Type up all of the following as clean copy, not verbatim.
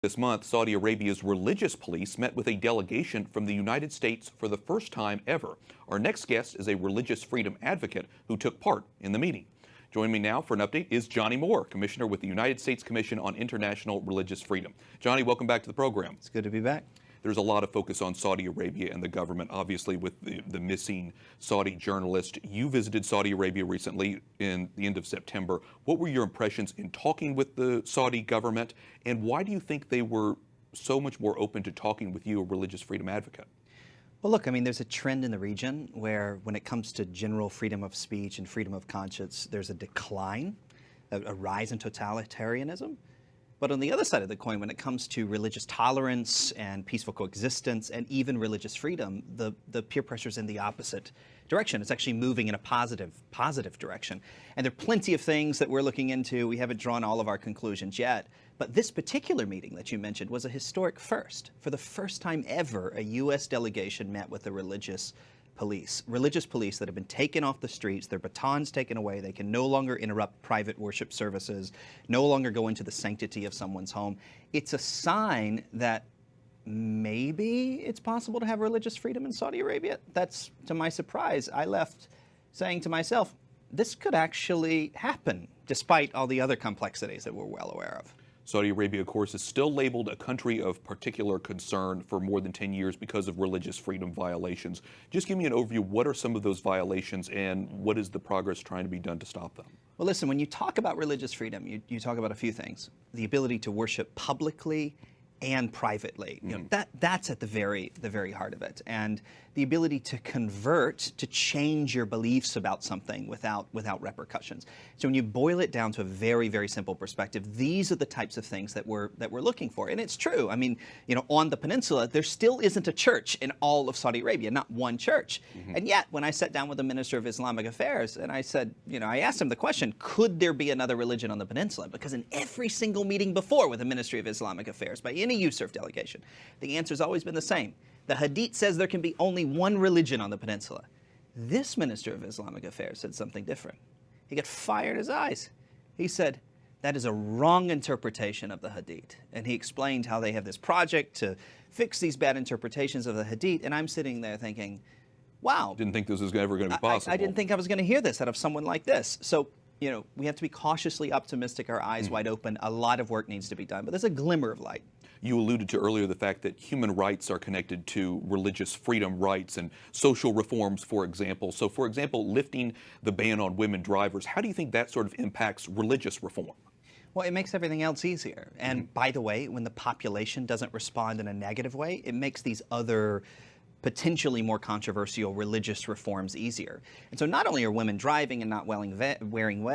This month, Saudi Arabia's religious police met with a delegation from the United States for the first time ever. Our next guest is a religious freedom advocate who took part in the meeting. Joining me now for an update is Johnnie Moore, Commissioner with the United States Commission on International Religious Freedom. Johnnie, welcome back to the program. It's good to be back. There's a lot of focus on Saudi Arabia and the government, obviously, with the missing Saudi journalist. You visited Saudi Arabia recently in the end of September. What were your impressions in talking with the Saudi government, and why do you think they were so much more open to talking with you, a religious freedom advocate? Well, look, I mean, there's a trend in the region where when it comes to general freedom of speech and freedom of conscience, there's a decline, a rise in totalitarianism. But on the other side of the coin, when it comes to religious tolerance and peaceful coexistence and even religious freedom, the peer pressure is in the opposite direction. It's actually moving in a positive direction. And there are plenty of things that we're looking into. We haven't drawn all of our conclusions yet. But this particular meeting that you mentioned was a historic first. For the first time ever, a U.S. delegation met with the religious police that have been taken off the streets, their batons taken away. They can no longer interrupt private worship services, no longer go into the sanctity of someone's home. It's a sign that maybe it's possible to have religious freedom in Saudi Arabia. That's, to my surprise, I left saying to myself, this could actually happen, despite all the other complexities that we're well aware of. Saudi Arabia, of course, is still labeled a country of particular concern for more than 10 years because of religious freedom violations. Just give me an overview. What are some of those violations, and what is the progress trying to be done to stop them? Well, listen, when you talk about religious freedom, you talk about a few things. The ability to worship publicly and privately. You know, that's at the very heart of it. And the ability to convert, to change your beliefs about something without repercussions. So when you boil it down to a very simple perspective, these are the types of things that we're looking for. And it's true. I mean, you know, on the peninsula, there still isn't a church in all of Saudi Arabia, not one church. And yet, when I sat down with the Minister of Islamic Affairs and I said, you know, I asked him the question, could there be another religion on the peninsula? Because in every single meeting before with the Ministry of Islamic Affairs, by any U-Serve delegation, the answer's always been the same. The Hadith says there can be only one religion on the peninsula. This Minister of Islamic Affairs said something different. He got fire in his eyes. He said, that is a wrong interpretation of the Hadith. And he explained how they have this project to fix these bad interpretations of the Hadith. And I'm sitting there thinking, wow. Didn't think this was ever going to be possible. I didn't think I was going to hear this out of someone like this. So, you know, we have to be cautiously optimistic, our eyes wide open. A lot of work needs to be done, but there's a glimmer of light. You alluded to earlier the fact that human rights are connected to religious freedom rights and social reforms, for example. So, for example, lifting the ban on women drivers, how do you think that sort of impacts religious reform? Well, it makes everything else easier. And by the way, when the population doesn't respond in a negative way, it makes these other potentially more controversial religious reforms easier. And so not only are women driving and not wearing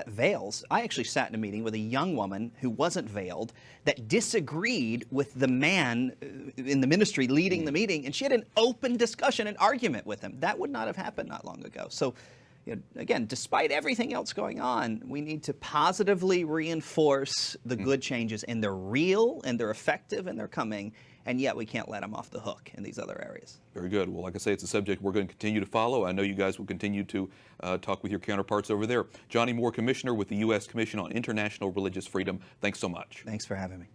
veils, I actually sat in a meeting with a young woman who wasn't veiled that disagreed with the man in the ministry leading the meeting, and she had an open discussion and argument with him. That would not have happened not long ago. So, you know, again, despite everything else going on, we need to positively reinforce the good changes, and they're real, and they're effective, and they're coming, and yet we can't let them off the hook in these other areas. Very good. Well, like I say, it's a subject we're going to continue to follow. I know you guys will continue to talk with your counterparts over there. Johnnie Moore, Commissioner with the U.S. Commission on International Religious Freedom, thanks so much. Thanks for having me.